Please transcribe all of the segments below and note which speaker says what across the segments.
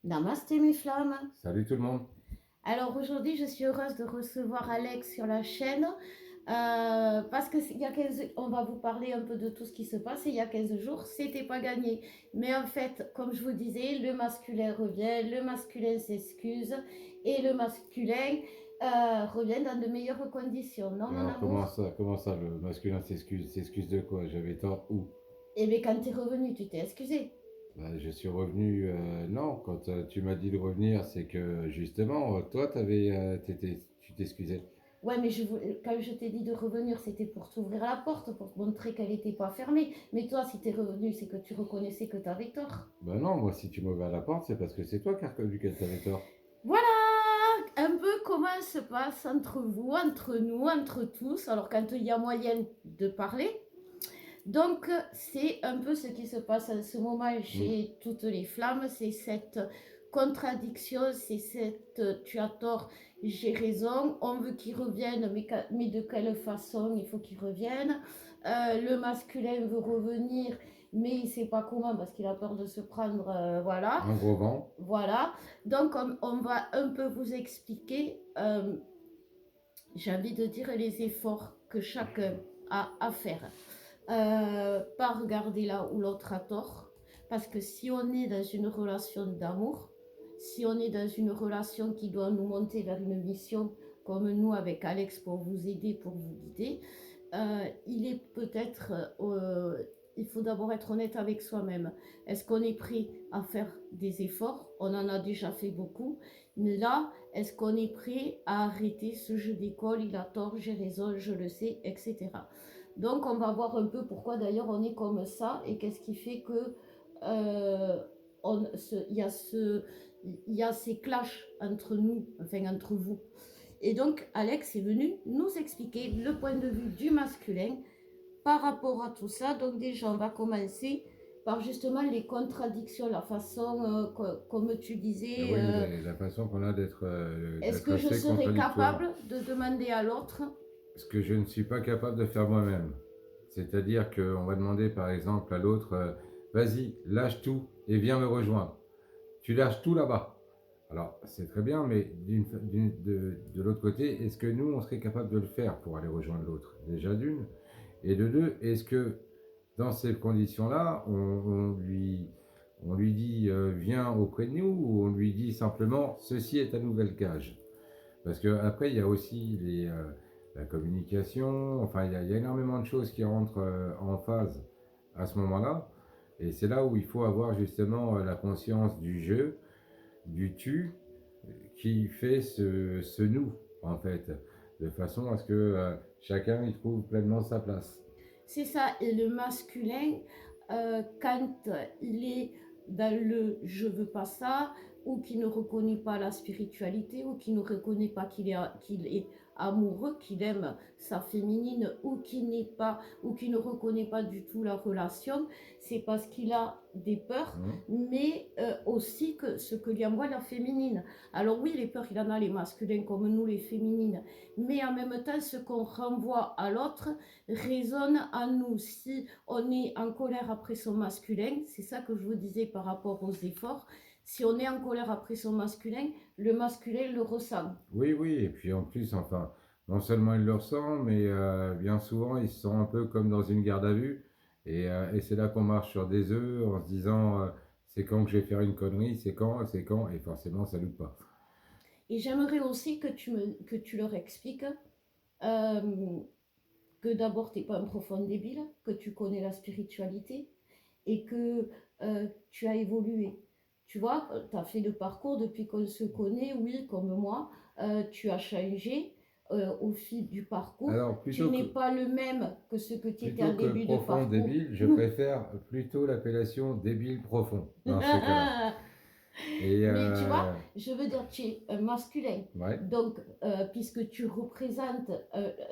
Speaker 1: Namasté mes flammes.
Speaker 2: Salut tout le monde.
Speaker 1: Alors aujourd'hui, je suis heureuse de recevoir Alex sur la chaîne parce que il y a 15, on va vous parler un peu de tout ce qui se passe. Et il y a 15 jours, c'était pas gagné. Mais en fait, comme je vous disais, le masculin revient, le masculin s'excuse et le masculin revient dans de meilleures conditions. Non, mon
Speaker 2: Alors comment
Speaker 1: amour?
Speaker 2: ça, comment ça, le masculin s'excuse? S'excuse de quoi? J'avais tort où?
Speaker 1: Et bien quand t'es revenu, tu t'es excusé.
Speaker 2: Bah, je suis revenu, non, quand tu m'as dit de revenir, c'est que justement, toi, tu t'excusais.
Speaker 1: Ouais, mais quand je t'ai dit de revenir, c'était pour t'ouvrir la porte, pour te montrer qu'elle n'était pas fermée. Mais toi, si t'es revenu, c'est que tu reconnaissais que t'avais tort.
Speaker 2: Bah non, moi, si tu m'ouvres la porte, c'est parce que c'est toi qui as reconnu qu'elle t'avait tort.
Speaker 1: Voilà un peu comment se passe entre vous, entre nous, entre tous, alors quand il y a moyen de parler. Donc, c'est un peu ce qui se passe en ce moment
Speaker 2: Hmm.
Speaker 1: chez toutes les flammes, c'est cette contradiction, c'est cette tu as tort, j'ai raison, on veut qu'ils reviennent, mais de quelle façon il faut qu'ils reviennent. Le masculin veut revenir, mais il ne sait pas comment parce qu'il a peur de se prendre, voilà.
Speaker 2: Un gros vent.
Speaker 1: Voilà, donc on va un peu vous expliquer, j'ai envie de dire, les efforts que chacun a à faire. Pas regarder là où l'autre a tort, parce que si on est dans une relation d'amour, si on est dans une relation qui doit nous monter vers une mission, comme nous avec Alex pour vous aider, pour vous guider, il est peut-être, il faut d'abord être honnête avec soi-même. Est-ce qu'on est prêt à faire des efforts? On en a déjà fait beaucoup. Mais là, est-ce qu'on est prêt à arrêter ce jeu d'école? Il a tort, j'ai raison, je le sais, etc. Donc, on va voir un peu pourquoi d'ailleurs on est comme ça et qu'est-ce qui fait que il y a ces clashs entre nous, enfin entre vous. Et donc, Alex est venu nous expliquer le point de vue du masculin par rapport à tout ça. Donc, déjà, on va commencer par justement les contradictions, la façon, comme tu
Speaker 2: Ah
Speaker 1: disais,
Speaker 2: oui, la façon qu'on a
Speaker 1: est-ce
Speaker 2: d'être
Speaker 1: que je
Speaker 2: assez
Speaker 1: serais
Speaker 2: contradictoire.
Speaker 1: capable de demander à l'autre?
Speaker 2: Ce que je ne suis pas capable de faire moi-même. C'est-à-dire qu'on va demander par exemple à l'autre, vas-y, lâche tout et viens me rejoindre. Tu lâches tout là-bas. Alors c'est très bien, mais de l'autre côté, est-ce que nous, on serait capable de le faire pour aller rejoindre l'autre? Déjà d'une. Et de deux, est-ce que dans ces conditions-là, on lui dit viens auprès de nous ou on lui dit simplement ceci est ta nouvelle cage? Parce qu'après, il y a aussi la communication, enfin, il y a énormément de choses qui rentrent en phase à ce moment-là. Et c'est là où il faut avoir justement la conscience du jeu, du tu, qui fait ce nous, en fait, de façon à ce que chacun y trouve pleinement sa place.
Speaker 1: C'est ça, et le masculin, quand il est dans le je veux pas ça, ou qui ne reconnaît pas la spiritualité, ou qui ne reconnaît pas qu'il est amoureux, qu'il aime sa féminine, ou qui n'est pas, ou qui ne reconnaît pas du tout la relation, c'est parce qu'il a des peurs,
Speaker 2: Hein.
Speaker 1: mais aussi que ce que lui envoie la féminine. Alors oui, les peurs, il en a les masculins comme nous, les féminines, mais en même temps, ce qu'on renvoie à l'autre, résonne en nous. Si on est en colère après son masculin, c'est ça que je vous disais par rapport aux efforts, si on est en colère après son masculin, le masculin le ressent.
Speaker 2: Oui, oui, et puis en plus, enfin, non seulement il le ressent, mais bien souvent, il se sent un peu comme dans une garde à vue. Et c'est là qu'on marche sur des œufs en se disant, c'est quand que je vais faire une connerie, c'est quand, et forcément, ça loupe pas.
Speaker 1: Et j'aimerais aussi que tu leur expliques euh, que d'abord, tu n'es pas un profond débile, que tu connais la spiritualité et que tu as évolué. Tu vois, tu as fait le parcours depuis qu'on se connaît, oui, comme moi, tu as changé au fil du parcours.
Speaker 2: Alors,
Speaker 1: Tu n'es pas le même que ce que tu étais
Speaker 2: plutôt
Speaker 1: en
Speaker 2: que
Speaker 1: début de
Speaker 2: profond
Speaker 1: parcours.
Speaker 2: débile, je préfère plutôt l'appellation débile profond dans ces cas-là. Et
Speaker 1: Mais tu vois, je veux dire, tu es un masculin.
Speaker 2: ouais.
Speaker 1: Donc, puisque tu représentes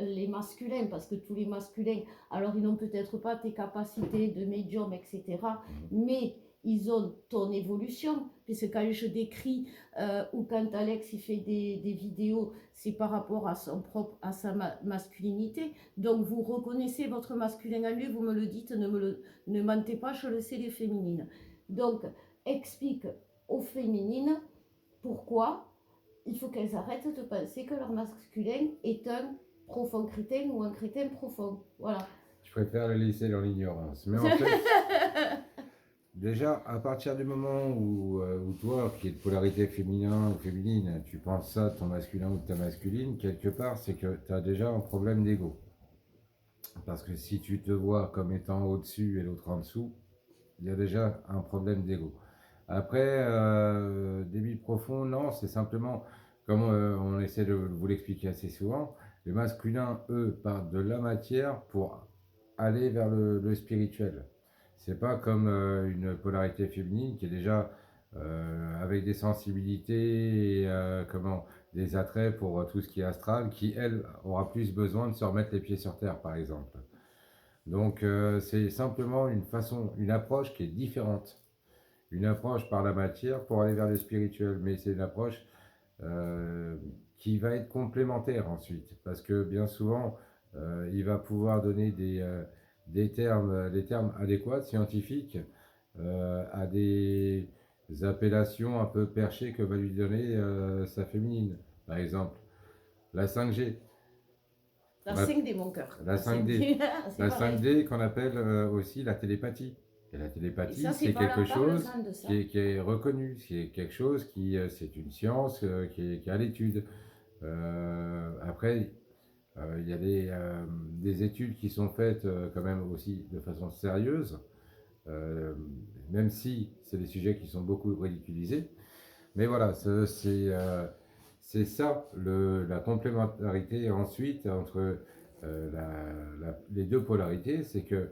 Speaker 1: les masculins, parce que tous les masculins, alors ils n'ont peut-être pas tes capacités de médium, etc.,
Speaker 2: Mhm.
Speaker 1: mais ils ont ton évolution. Puisque quand je décris, ou quand Alex il fait des vidéos, c'est par rapport à son propre, à sa masculinité. Donc, vous reconnaissez votre masculin à lui, vous me le dites, ne mentez pas, je le sais, les féminines. Donc, explique. aux féminines. Pourquoi? Il faut qu'elles arrêtent de penser que leur masculin est un profond crétin ou un crétin profond. Voilà.
Speaker 2: Je préfère le laisser dans l'ignorance. Mais en fait, déjà, à partir du moment où toi, qui es de polarité féminin ou féminine, tu penses ça de ton masculin ou de ta masculine, quelque part, c'est que tu as déjà un problème d'ego. Parce que si tu te vois comme étant au-dessus et l'autre en dessous, il y a déjà un problème d'ego. Après, débit profond, non, c'est simplement, comme on essaie de vous l'expliquer assez souvent, les masculins, eux, partent de la matière pour aller vers le spirituel. C'est pas comme une polarité féminine qui est déjà avec des sensibilités et des attraits pour tout ce qui est astral, qui, elle, aura plus besoin de se remettre les pieds sur terre, par exemple. Donc, c'est simplement une façon, une approche qui est différente. Une approche par la matière pour aller vers le spirituel, mais c'est une approche euh, qui va être complémentaire ensuite, parce que bien souvent, il va pouvoir donner des termes adéquats, scientifiques, à des appellations un peu perchées que va lui donner sa féminine. Par exemple, la 5G.
Speaker 1: La 5D, mon cœur.
Speaker 2: La 5D.
Speaker 1: C'est
Speaker 2: La
Speaker 1: pareil.
Speaker 2: 5D qu'on appelle aussi la télépathie. Et la
Speaker 1: Et
Speaker 2: télépathie,
Speaker 1: ça, c'est
Speaker 2: c'est
Speaker 1: pas
Speaker 2: quelque
Speaker 1: la
Speaker 2: chose
Speaker 1: parle de ça.
Speaker 2: qui est reconnu, c'est quelque chose c'est une science qui est à l'étude. Après, il y a des études qui sont faites quand même aussi de façon sérieuse, euh, même si c'est des sujets qui sont beaucoup ridiculisés. Mais voilà, c'est ça la complémentarité ensuite entre les deux polarités, c'est que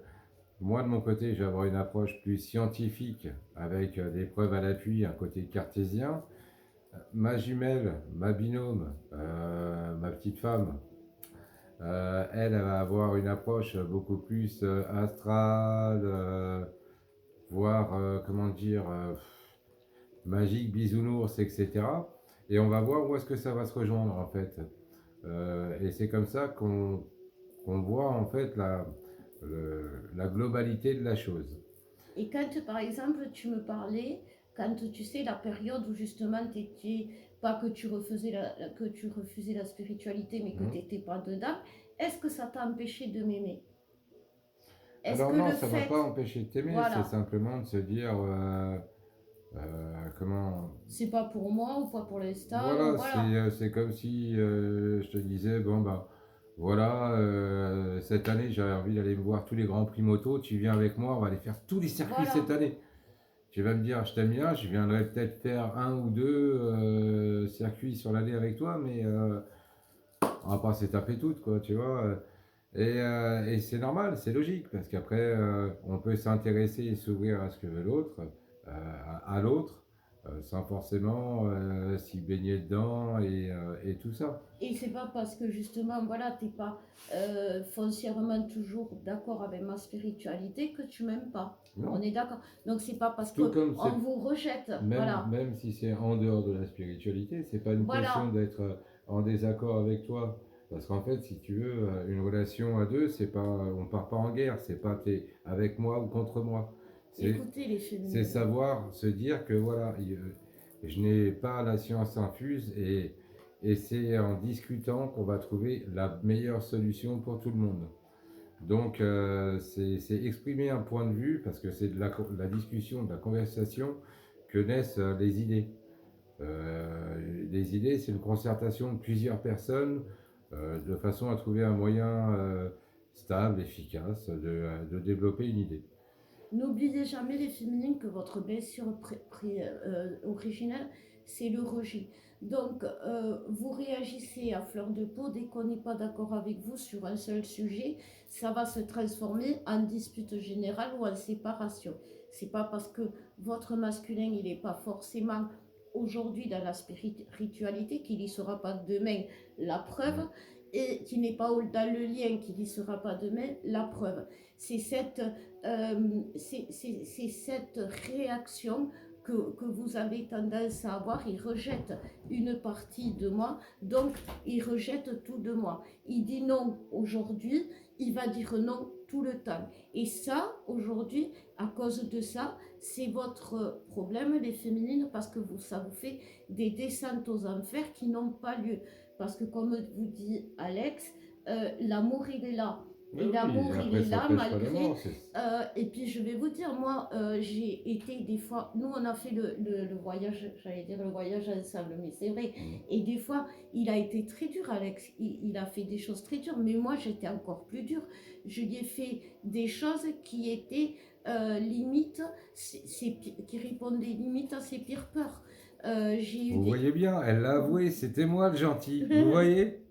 Speaker 2: moi, de mon côté, je vais avoir une approche plus scientifique avec des preuves à l'appui, un côté cartésien. Ma jumelle, ma binôme, ma petite femme, elle va avoir une approche beaucoup plus astrale, voire, comment dire, magique, bisounours, etc. Et on va voir où est-ce que ça va se rejoindre en fait. Et c'est comme ça qu'on voit en fait la globalité de la chose.
Speaker 1: Et quand, par exemple, tu me parlais, quand tu sais, la période où justement tu étais, pas que tu refusais que tu refusais la spiritualité, mais que
Speaker 2: Mhm.
Speaker 1: tu n'étais pas dedans, est-ce que ça t'a empêché de m'aimer? Est-ce
Speaker 2: Alors
Speaker 1: que
Speaker 2: non,
Speaker 1: le
Speaker 2: ça ne va
Speaker 1: fait,
Speaker 2: pas empêcher de t'aimer, c'est
Speaker 1: voilà,
Speaker 2: simplement de se dire comment.
Speaker 1: c'est pas pour moi ou pas pour l'instant, ou
Speaker 2: Voilà,
Speaker 1: voilà,
Speaker 2: c'est comme si je te disais, bon bah voilà, cette année j'avais envie d'aller me voir tous les grands prix moto, tu viens avec moi, on va aller faire tous les circuits
Speaker 1: voilà.
Speaker 2: cette année. Tu vas me dire, je t'aime bien, je viendrai peut-être faire un ou deux circuits sur l'année avec toi, mais on va pas se taper toutes, quoi, tu vois. Et c'est normal, c'est logique, parce qu'après, on peut s'intéresser et s'ouvrir à ce que veut l'autre, à l'autre, sans forcément s'y baigner dedans et tout ça.
Speaker 1: Et c'est pas parce que justement, voilà, t'es pas foncièrement toujours d'accord avec ma spiritualité que tu m'aimes pas. On
Speaker 2: Non.
Speaker 1: est d'accord. Donc c'est pas parce
Speaker 2: Tout
Speaker 1: que
Speaker 2: comme c'est
Speaker 1: on vous rejette.
Speaker 2: même,
Speaker 1: Voilà.
Speaker 2: même si c'est en dehors de la spiritualité, c'est pas une question
Speaker 1: Voilà.
Speaker 2: d'être en désaccord avec toi. Parce qu'en fait, si tu veux, une relation à deux, c'est pas, on part pas en guerre, c'est pas t'es avec moi ou contre moi. C'est,
Speaker 1: Écoutez les
Speaker 2: c'est
Speaker 1: féminines.
Speaker 2: savoir se dire que voilà, je n'ai pas la science infuse et c'est en discutant qu'on va trouver la meilleure solution pour tout le monde. Donc, c'est exprimer un point de vue parce que c'est de la discussion, de la conversation que naissent les idées. Les idées, c'est une concertation de plusieurs personnes de façon à trouver un moyen stable, efficace de développer une idée.
Speaker 1: N'oubliez jamais les féminines que votre blessure originelle, c'est le rejet. Donc, vous réagissez à fleur de peau dès qu'on n'est pas d'accord avec vous sur un seul sujet, ça va se transformer en dispute générale ou en séparation. C'est pas parce que votre masculin, il n'est pas forcément aujourd'hui dans la spiritualité qu'il y sera pas demain, la preuve, et qui n'est pas dans le lien qu'il y sera pas demain, la preuve. C'est cette c'est cette réaction que vous avez tendance à avoir. Il rejette une partie de moi, donc il rejette tout de moi. Il dit non aujourd'hui, il va dire non tout le temps. Et ça, aujourd'hui, à cause de ça, c'est votre problème, les féminines, parce que ça vous fait des descentes aux enfers qui n'ont pas lieu. Parce que comme vous dit Alex, l'amour il est là.
Speaker 2: Oui,
Speaker 1: Et
Speaker 2: oui,
Speaker 1: l'amour il
Speaker 2: après,
Speaker 1: est
Speaker 2: ça
Speaker 1: là
Speaker 2: n'empêche pas
Speaker 1: malgré.
Speaker 2: l'amour.
Speaker 1: Et puis je vais vous dire, moi j'ai été des fois, nous on a fait le voyage, j'allais dire le voyage ensemble, mais c'est vrai.
Speaker 2: Mhm.
Speaker 1: Et des fois il a été très dur, Alex. Il a fait des choses très dures, mais moi j'étais encore plus dure. Je lui ai fait des choses qui étaient limite, qui répondaient limite à ses pires peurs. J'ai eu
Speaker 2: Vous
Speaker 1: des.
Speaker 2: voyez bien, elle l'a avoué, c'était moi le gentil. Vous voyez?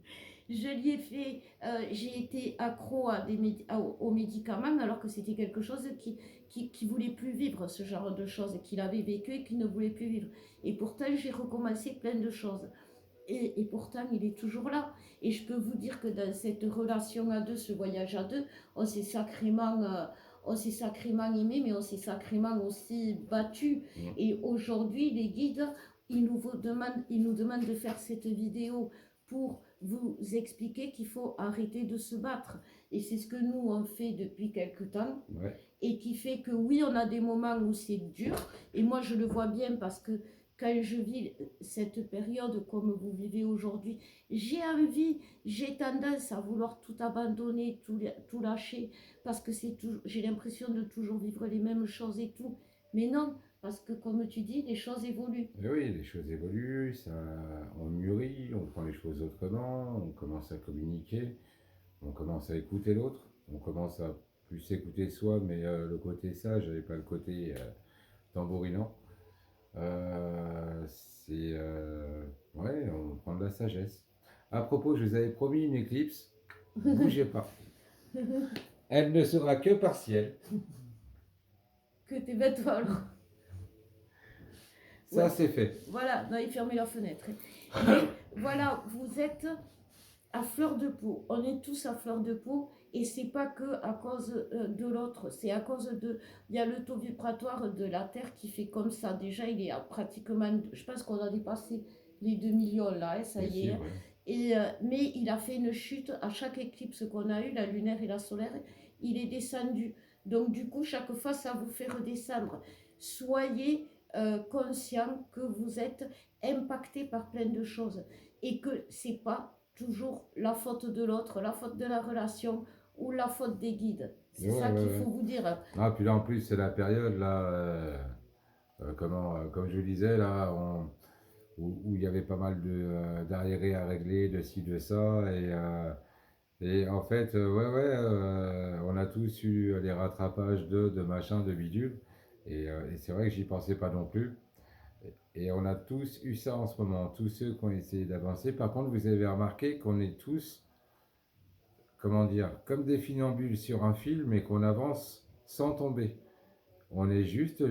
Speaker 1: Je lui ai fait, j'ai été accro à aux médicaments alors que c'était quelque chose qui voulait plus vivre, ce genre de choses, qu'il avait vécu et qu'il ne voulait plus vivre. Et pourtant, j'ai recommencé plein de choses. Et pourtant, il est toujours là. Et je peux vous dire que dans cette relation à deux, ce voyage à deux, on s'est sacrément aimé, mais on s'est sacrément aussi battu.
Speaker 2: Mhm.
Speaker 1: Et aujourd'hui, les guides, ils nous demandent de faire cette vidéo pour vous expliquer qu'il faut arrêter de se battre. Et c'est ce que nous, on fait depuis quelque temps.
Speaker 2: Ouais.
Speaker 1: Et qui fait que oui, on a des moments où c'est dur. Et moi, je le vois bien parce que quand je vis cette période comme vous vivez aujourd'hui, j'ai tendance à vouloir tout abandonner, tout lâcher, parce que j'ai l'impression de toujours vivre les mêmes choses et tout. Mais non, parce que comme tu dis, les choses évoluent.
Speaker 2: Et oui, les choses évoluent, ça, on mûrit, on prend les choses autrement, on commence à communiquer, on commence à écouter l'autre, on commence à plus écouter soi, mais le côté sage et pas le côté tambourinant. Ouais, on prend de la sagesse. À propos, je vous avais promis une éclipse, bougez pas. Elle ne sera que partielle.
Speaker 1: Que t'es bête alors.
Speaker 2: Ça,
Speaker 1: Ouais.
Speaker 2: c'est fait.
Speaker 1: Voilà, non, il fermait la fenêtre. Mais voilà, vous êtes à fleur de peau. On est tous à fleur de peau et c'est pas que à cause de l'autre, c'est à cause de. Il y a le taux vibratoire de la Terre qui fait comme ça. Déjà, il est à pratiquement. Je pense qu'on a dépassé les 2 millions là, hein, ça y est.
Speaker 2: Possible, ouais.
Speaker 1: Mais il a fait une chute à chaque éclipse qu'on a eue, la lunaire et la solaire, il est descendu. Donc du coup, chaque fois, ça vous fait redescendre. Soyez conscient que vous êtes impacté par plein de choses et que c'est pas toujours la faute de l'autre, la faute de la relation ou la faute des guides. C'est
Speaker 2: Ouais,
Speaker 1: ça
Speaker 2: ouais,
Speaker 1: qu'il
Speaker 2: ouais.
Speaker 1: faut vous dire.
Speaker 2: Ah, puis là, en plus, c'est la période, là, comme je le disais, là, où il y avait pas mal d'arriérés à régler, de ci, de ça, et en fait, ouais, ouais, on a tous eu les rattrapages de machin, de bidule, et c'est vrai que j'y pensais pas non plus. Et on a tous eu ça en ce moment, tous ceux qui ont essayé d'avancer. Par contre, vous avez remarqué qu'on est tous, comment dire, comme des funambules sur un fil, mais qu'on avance sans tomber. On est juste,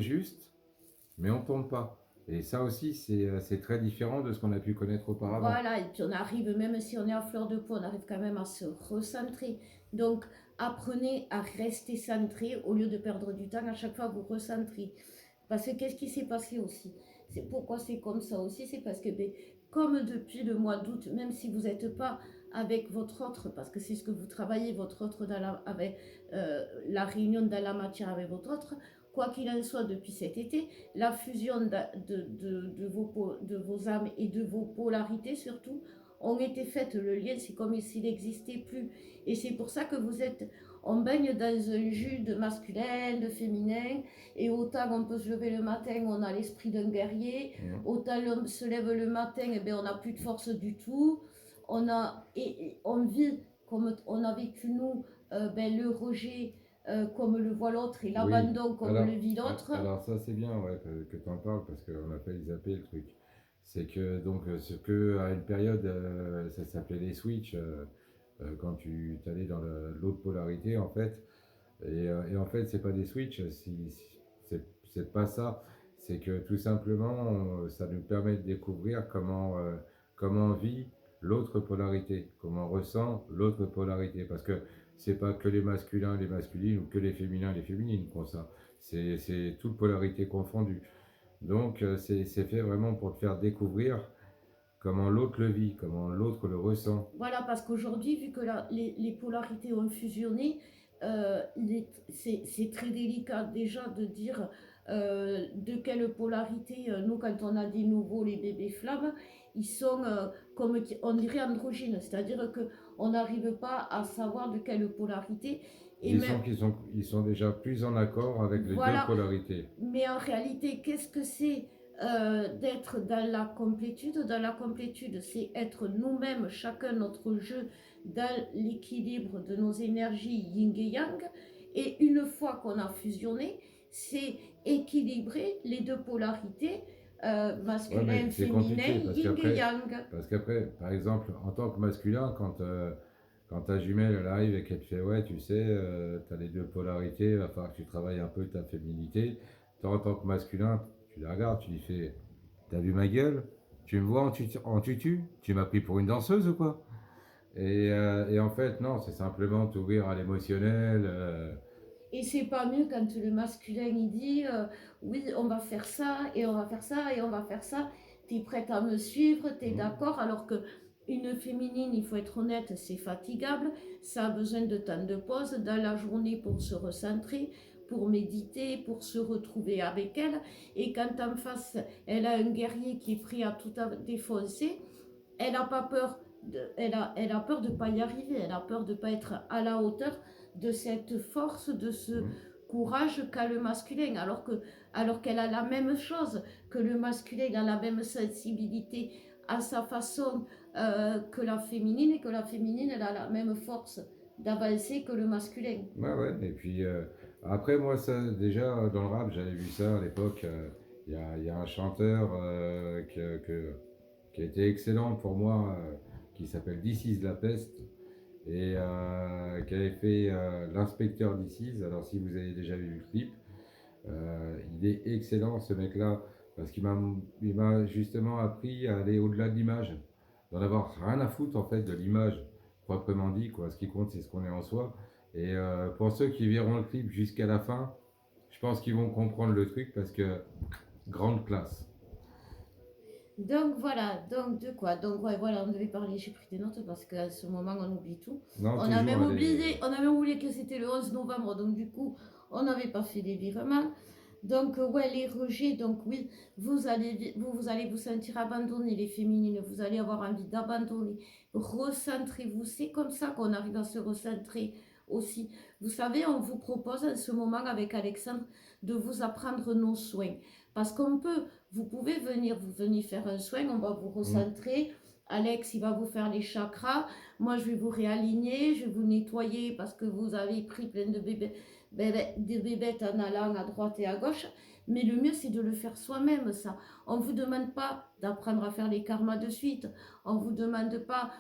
Speaker 2: mais on tombe pas. Et ça aussi, c'est très différent de ce qu'on a pu connaître auparavant.
Speaker 1: Voilà, et puis on arrive, même si on est à fleur de peau, on arrive quand même à se recentrer. Donc apprenez à rester centré au lieu de perdre du temps. À chaque fois, vous recentrez. Parce que qu'est-ce qui s'est passé aussi? C'est pourquoi c'est comme ça aussi, c'est parce que comme depuis le mois d'août, même si vous n'êtes pas avec votre autre, parce que c'est ce que vous travaillez, votre autre avec la réunion dans la matière avec votre autre, quoi qu'il en soit depuis cet été, la fusion de vos âmes et de vos polarités surtout ont été faites. Le lien, c'est comme s'il n'existait plus. Et c'est pour ça que on baigne dans un jus de masculin, de féminin, et autant on peut se lever le matin, on a l'esprit d'un guerrier, autant l'homme se lève le matin, et bien on n'a plus de force du tout. Et on vit comme on a vécu nous, le rejet comme le voit l'autre et l'abandon
Speaker 2: Oui,
Speaker 1: comme le vit l'autre.
Speaker 2: alors ça c'est bien ouais, que tu en parles parce qu'on a failli zapper le truc. C'est que donc ce que à une période ça s'appelait les switches quand tu allais dans l'autre polarité en fait. Et en fait c'est pas des switches, c'est pas ça. C'est que tout simplement ça nous permet de découvrir comment vit l'autre polarité, comment ressent l'autre polarité. Parce que c'est pas que les masculins, les masculines ou que les féminins, les féminines qui ont ça. C'est toute polarité confondue. Donc c'est fait vraiment pour te faire découvrir comment l'autre le vit, comment l'autre le ressent.
Speaker 1: Voilà, parce qu'aujourd'hui, vu que les polarités ont fusionné, c'est très délicat déjà de dire de quelle polarité, nous, quand on a des nouveaux, les bébés flammes, ils sont, comme on dirait, androgynes, c'est-à-dire qu'on n'arrive pas à savoir de quelle polarité, et
Speaker 2: Disons
Speaker 1: même,
Speaker 2: qu'ils sont déjà plus en accord avec les deux
Speaker 1: voilà,
Speaker 2: polarités.
Speaker 1: mais en réalité, qu'est-ce que c'est d'être dans la complétude? Dans la complétude, c'est être nous-mêmes, chacun notre jeu, dans l'équilibre de nos énergies yin et yang. Et une fois qu'on a fusionné, c'est équilibrer les deux polarités,
Speaker 2: Ouais,
Speaker 1: masculin,
Speaker 2: mais c'est compliqué
Speaker 1: féminin, yin et yang.
Speaker 2: parce qu'après, par exemple, en tant que masculin, quand ta jumelle elle arrive et qu'elle te fait, ouais, tu sais, tu as les deux polarités, il va falloir que tu travailles un peu ta féminité. Toi, en tant que masculin, tu la regardes, tu lui fais, t'as vu ma gueule? Tu me vois en tutu? Tu m'as pris pour une danseuse ou quoi? Et en fait, non, c'est simplement t'ouvrir à l'émotionnel.
Speaker 1: Et c'est pas mieux quand le masculin il dit oui, on va faire ça, et on va faire ça, et on va faire ça. T'es prête à me suivre, t'es d'accord? Alors que une féminine, il faut être honnête, c'est fatigable. Ça a besoin de temps de pause dans la journée pour se recentrer, pour méditer, pour se retrouver avec elle. Et quand en face, elle a un guerrier qui est prêt à tout défoncer, elle n'a pas peur elle a peur de ne pas y arriver, elle a peur de ne pas être à la hauteur de cette force, de ce courage qu'a le masculin, alors qu'elle a la même chose, que le masculin a la même sensibilité à sa façon que la féminine, et que la féminine elle a la même force d'avancer que le masculin.
Speaker 2: Ouais, ouais. Et puis après, moi, ça, déjà, dans le rap, j'avais vu ça à l'époque. Il y a un chanteur qui a été excellent pour moi, qui s'appelle This Is La Peste, et qui avait fait l'inspecteur This Is. Alors, si vous avez déjà vu le clip, il est excellent, ce mec-là, parce qu'il m'a justement appris à aller au-delà de l'image, d'en avoir rien à foutre, en fait, de l'image, proprement dit, quoi. Ce qui compte, c'est ce qu'on est en soi. Et pour ceux qui verront le clip jusqu'à la fin, je pense qu'ils vont comprendre le truc, parce que grande classe.
Speaker 1: Donc voilà, donc de quoi? Donc ouais, voilà, on devait parler, j'ai pris des notes parce qu'à ce moment on oublie tout.
Speaker 2: Non,
Speaker 1: On a
Speaker 2: toujours
Speaker 1: même
Speaker 2: aller.
Speaker 1: oublié, on a même oublié que c'était le 11 novembre, donc du coup on n'avait pas fait les virements. Donc ouais, les rejets, donc oui, vous allez vous sentir abandonné, les féminines, vous allez avoir envie d'abandonner. Recentrez-vous, c'est comme ça qu'on arrive à se recentrer aussi. Vous savez, on vous propose en ce moment avec Alexandre de vous apprendre nos soins. Parce qu'on peut, vous pouvez venir, vous venez faire un soin, on va vous
Speaker 2: Mm.
Speaker 1: recentrer. Alex, il va vous faire les chakras. Moi, je vais vous réaligner, je vais vous nettoyer parce que vous avez pris plein de bébêtes en allant à droite et à gauche. Mais le mieux, c'est de le faire soi-même, ça. On ne vous demande pas d'apprendre à faire les karmas de suite. On ne vous demande pas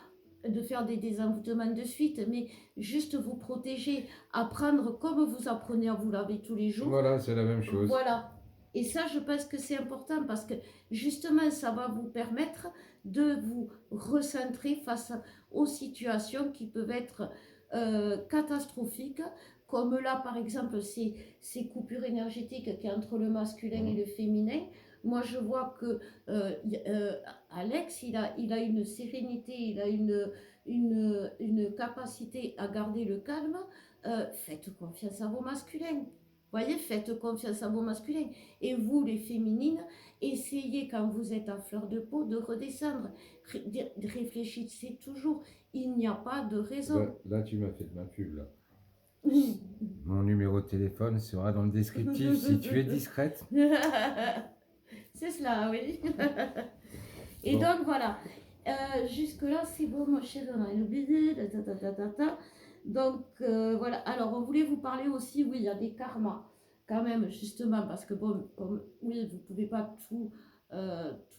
Speaker 1: de faire des désenvoûtements de suite, mais juste vous protéger, apprendre comme vous apprenez à vous laver tous les jours.
Speaker 2: Voilà, c'est la même chose.
Speaker 1: Voilà. Et ça, je pense que c'est important parce que justement, ça va vous permettre de vous recentrer face aux situations qui peuvent être catastrophiques, comme là, par exemple, ces coupures énergétiques qui entre le masculin et
Speaker 2: Mm.
Speaker 1: le féminin. Moi, je vois que Alex, il a une sérénité, il a une capacité à garder le calme. Faites confiance à vos masculins. Voyez, faites confiance à vos masculins. Et vous, les féminines, essayez, quand vous êtes à fleur de peau, de redescendre. Réfléchissez toujours. Il n'y a pas de raison.
Speaker 2: Là, tu m'as fait de ma pub, là. Mon numéro de téléphone sera dans le descriptif si tu es discrète.
Speaker 1: C'est cela, oui. Et
Speaker 2: Bon.
Speaker 1: donc, voilà. Jusque-là, c'est bon, mon chéri, on a oublié. Donc, voilà. Alors, on voulait vous parler aussi, oui, il y a des karmas, quand même, justement, parce que, bon, comme, oui, vous ne pouvez pas tout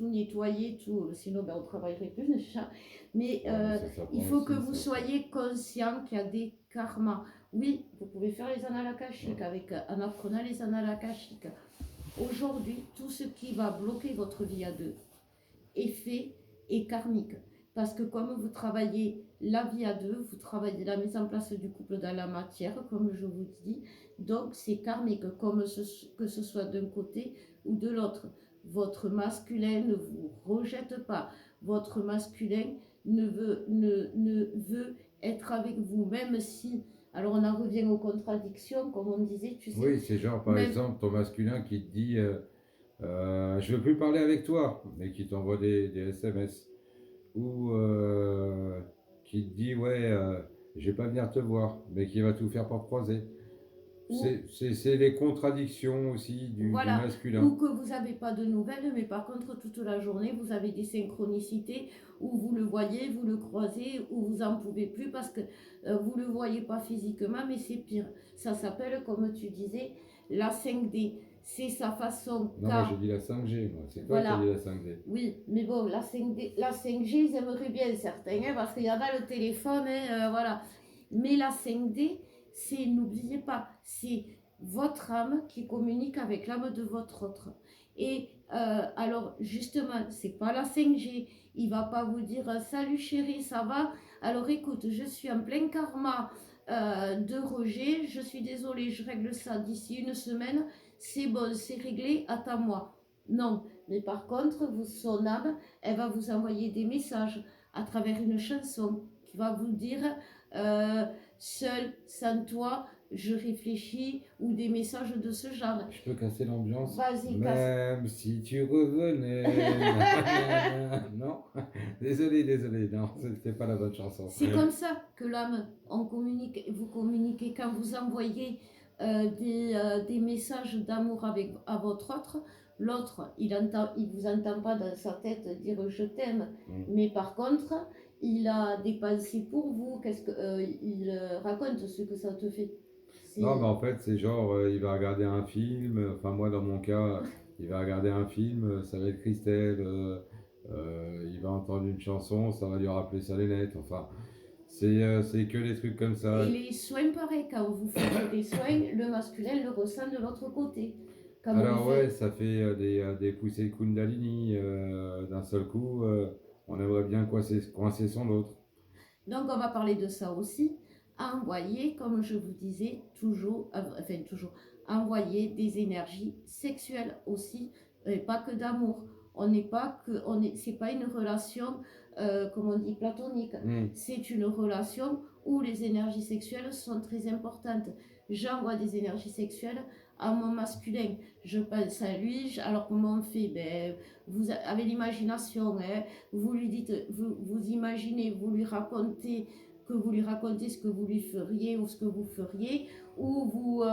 Speaker 1: nettoyer, tout, sinon, ben, on ne travaillerait plus déjà. Mais
Speaker 2: Ouais, c'est ça
Speaker 1: il
Speaker 2: pour
Speaker 1: faut que
Speaker 2: aussi,
Speaker 1: vous
Speaker 2: ça.
Speaker 1: soyez conscient qu'il y a des karmas. Oui, vous pouvez faire les annales akashiques en apprenant les annales akashiques. Aujourd'hui, tout ce qui va bloquer votre vie à deux est fait et karmique. Parce que comme vous travaillez la vie à deux, vous travaillez la mise en place du couple dans la matière, comme je vous dis, donc c'est karmique, que ce soit d'un côté ou de l'autre. Votre masculin ne vous rejette pas. Votre masculin ne veut être avec vous, même si Alors on en revient aux contradictions, comme on disait, tu sais.
Speaker 2: Oui, c'est genre par
Speaker 1: Même,
Speaker 2: exemple ton masculin qui te dit je veux plus parler avec toi, mais qui t'envoie des SMS. Ou qui te dit ouais, je vais pas venir te voir, mais qui va tout faire pour te croiser.
Speaker 1: ou
Speaker 2: C'est les contradictions aussi du
Speaker 1: voilà,
Speaker 2: masculin.
Speaker 1: ou que vous n'avez pas de nouvelles, mais par contre, toute la journée, vous avez des synchronicités où vous le voyez, vous le croisez, où vous n'en pouvez plus parce que vous ne le voyez pas physiquement, mais c'est pire. Ça s'appelle, comme tu disais, la 5D. C'est sa façon
Speaker 2: Non, moi j'ai
Speaker 1: qu'a,
Speaker 2: dit la 5G, moi. C'est toi qui as dit
Speaker 1: voilà,
Speaker 2: la 5D.
Speaker 1: oui, mais bon, la 5G, ils aimeraient bien certains, hein, parce qu'il y en a le téléphone, hein, voilà. Mais la 5D, c'est, n'oubliez pas, c'est votre âme qui communique avec l'âme de votre autre. Et alors, justement, c'est pas la 5G. Il va pas vous dire salut chérie, ça va? Alors écoute, je suis en plein karma de rejet. Je suis désolée, je règle ça d'ici une semaine. C'est bon, c'est réglé, attends-moi. Non, mais par contre, son âme, elle va vous envoyer des messages à travers une chanson qui va vous dire euh, seul, sans toi, je réfléchis, ou des messages de ce genre.
Speaker 2: Je peux casser l'ambiance.
Speaker 1: Vas-y, casse.
Speaker 2: Même si tu revenais. Non? Désolé, désolé. Non, c'était pas la bonne chanson.
Speaker 1: C'est comme ça que l'âme, on communique, vous communiquez quand vous envoyez des messages d'amour à votre autre. L'autre, il vous entend pas dans sa tête dire je t'aime, mais par contre, il a des pensées pour vous. Il raconte ce que ça te fait.
Speaker 2: Non, mais
Speaker 1: C'est
Speaker 2: en fait, c'est genre, il va regarder un film. Enfin, moi, dans mon cas, il va regarder un film, ça va être Christelle. Il va entendre une chanson, ça va lui rappeler sa Lénette. Enfin, c'est que des trucs comme ça.
Speaker 1: Et les soins, pareil, quand vous faites des soins, le masculin le ressent de l'autre côté. Comme on lui
Speaker 2: Alors ouais,
Speaker 1: fait.
Speaker 2: ça fait des poussées Kundalini d'un seul coup. On aimerait bien coincer son autre.
Speaker 1: Donc, on va parler de ça aussi. Envoyer, comme je vous disais, toujours, envoyer des énergies sexuelles aussi, et pas que d'amour. On n'est pas que, c'est pas une relation, comme on dit, platonique. C'est une relation où les énergies sexuelles sont très importantes. J'envoie des énergies sexuelles à mon masculin. Je pense à lui. Alors, comment on fait? Ben, vous avez l'imagination, hein. Vous lui dites, vous imaginez, vous lui racontez ce que vous lui feriez ou ce que vous feriez, ou vous,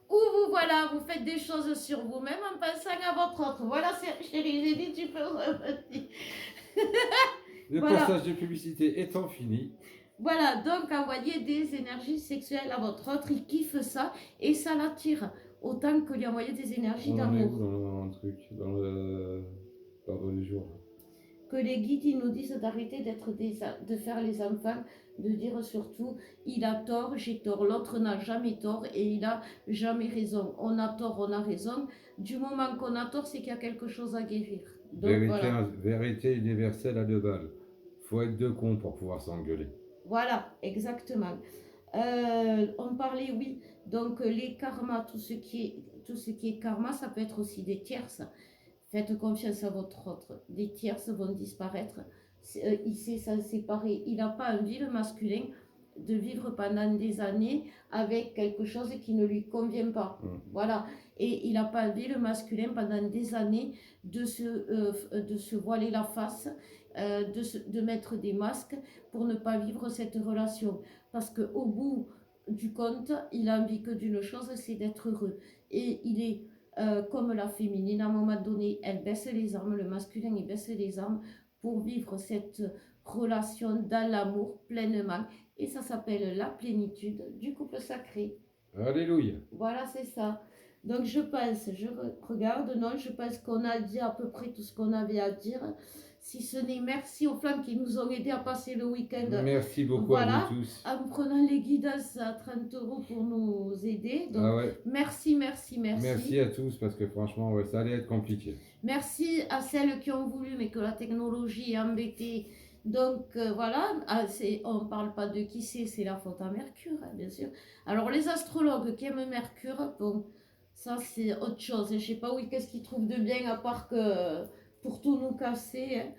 Speaker 1: ou vous, voilà, vous faites des choses sur vous-même en pensant à votre autre. Voilà, chérie, j'ai dit, tu peux revenir.
Speaker 2: Le
Speaker 1: Voilà.
Speaker 2: passage de publicité étant fini.
Speaker 1: Voilà, donc envoyez des énergies sexuelles à votre autre, il kiffe ça et ça l'attire autant que lui envoyer des énergies
Speaker 2: On en est
Speaker 1: d'amour.
Speaker 2: où dans le truc, dans l'ordre du jour?
Speaker 1: Que les guides ils nous disent d'arrêter de faire les enfants, de dire surtout il a tort, j'ai tort, l'autre n'a jamais tort et il a jamais raison. On a tort, on a raison. Du moment qu'on a tort, c'est qu'il y a quelque chose à guérir. Donc voilà.
Speaker 2: Vérité universelle à 2 balles. Faut être deux cons pour pouvoir s'engueuler.
Speaker 1: Voilà, exactement. On parlait, oui, donc les karmas, tout ce qui est karma, ça peut être aussi des tierces. Faites confiance à votre autre. Des tierces vont disparaître. Il sait s'en séparer. Il n'a pas envie, le masculin, de vivre pendant des années avec quelque chose qui ne lui convient pas. Voilà. Et il n'a pas envie, le masculin, pendant des années, de se voiler la face, de mettre des masques pour ne pas vivre cette relation. Parce qu'au bout du compte, il a envie que d'une chose, c'est d'être heureux. Et il est comme la féminine, à un moment donné, elle baisse les armes, le masculin, il baisse les armes pour vivre cette relation dans l'amour pleinement. Et ça s'appelle la plénitude du couple sacré.
Speaker 2: Alléluia.
Speaker 1: Voilà, c'est ça. Donc je pense, je regarde, non, je pense qu'on a dit à peu près tout ce qu'on avait à dire. Si ce n'est merci aux femmes qui nous ont aidés à passer le week-end.
Speaker 2: Merci beaucoup
Speaker 1: Voilà,
Speaker 2: à vous tous.
Speaker 1: en prenant les guidances à 30 € pour nous aider. Donc,
Speaker 2: Ah ouais.
Speaker 1: merci.
Speaker 2: Merci à tous parce que franchement, ouais, ça allait être compliqué.
Speaker 1: Merci à celles qui ont voulu, mais que la technologie a embêté. Donc voilà, on ne parle pas de qui c'est la faute à Mercure, hein, bien sûr. Alors les astrologues qui aiment Mercure, bon, ça c'est autre chose. Je ne sais pas, oui, qu'est-ce qu'ils trouvent de bien à part que pour tout nous casser. Hein.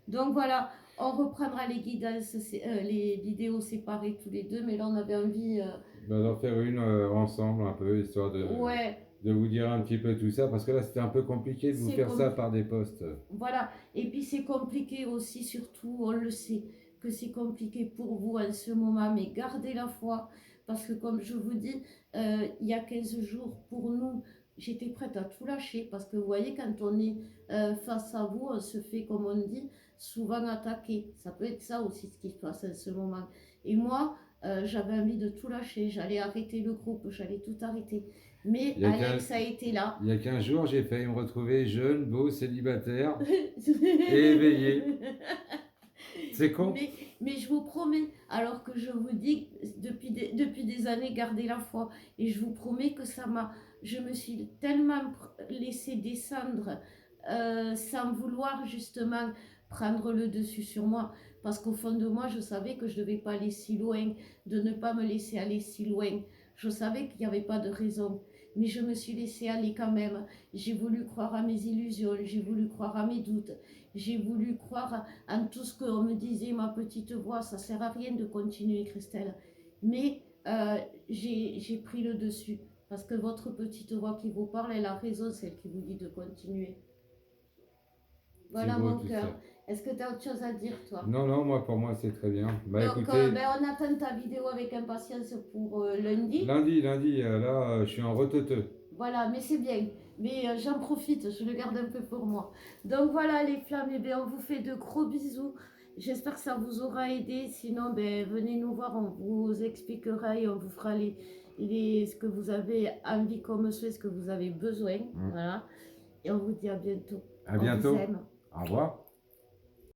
Speaker 1: Donc voilà, On reprendra les guidances, les vidéos séparées tous les deux, mais là on avait envie.
Speaker 2: Bah, d'en faire une ensemble un peu, histoire
Speaker 1: Ouais,
Speaker 2: de vous dire un petit peu tout ça, parce que là c'était un peu compliqué de vous
Speaker 1: c'est
Speaker 2: faire ça
Speaker 1: compliqué.
Speaker 2: par des posts.
Speaker 1: Voilà. Et puis c'est compliqué aussi, surtout, on le sait, que c'est compliqué pour vous en ce moment, mais gardez la foi, parce que comme je vous dis, il y a 15 jours, pour nous, j'étais prête à tout lâcher, parce que vous voyez, quand on est face à vous, on se fait, comme on dit, souvent attaquer. Ça peut être ça aussi ce qui se passe en ce moment. Et moi, j'avais envie de tout lâcher, j'allais arrêter le groupe, j'allais tout arrêter. Mais
Speaker 2: Il y a qu'un-
Speaker 1: Alex a été là.
Speaker 2: il y a 15 jours, j'ai failli me retrouver jeune, beau, célibataire et éveillé. C'est con.
Speaker 1: Mais je vous promets, alors que je vous dis, depuis des années, gardez la foi. Et je vous promets que je me suis tellement laissé descendre sans vouloir justement prendre le dessus sur moi. Parce qu'au fond de moi, je savais que je ne devais pas aller si loin, de ne pas me laisser aller si loin. Je savais qu'il n'y avait pas de raison. Mais je me suis laissé aller quand même. J'ai voulu croire à mes illusions, j'ai voulu croire à mes doutes, j'ai voulu croire en tout ce qu'on me disait, ma petite voix, ça sert à rien de continuer, Christelle. Mais j'ai pris le dessus. Parce que votre petite voix qui vous parle, elle a raison, celle qui vous dit de continuer.
Speaker 2: C'est
Speaker 1: Voilà
Speaker 2: beau
Speaker 1: mon
Speaker 2: tout
Speaker 1: cœur.
Speaker 2: ça.
Speaker 1: Est-ce que tu as autre chose à dire, toi?
Speaker 2: Non, non, moi pour moi c'est très bien. Bah
Speaker 1: Donc,
Speaker 2: écoutez,
Speaker 1: ben, on attend ta vidéo avec impatience pour lundi.
Speaker 2: lundi, là je suis en reteuteux.
Speaker 1: Voilà, mais c'est bien. Mais j'en profite, je le garde un peu pour moi. Donc voilà les flammes, eh bien, on vous fait de gros bisous. J'espère que ça vous aura aidé. Sinon, ben, venez nous voir, on vous expliquera et on vous fera ce que vous avez envie comme souhait, ce que vous avez besoin. Voilà. Et on vous dit à bientôt.
Speaker 2: À
Speaker 1: On vous
Speaker 2: bientôt.
Speaker 1: aime.
Speaker 2: Au revoir.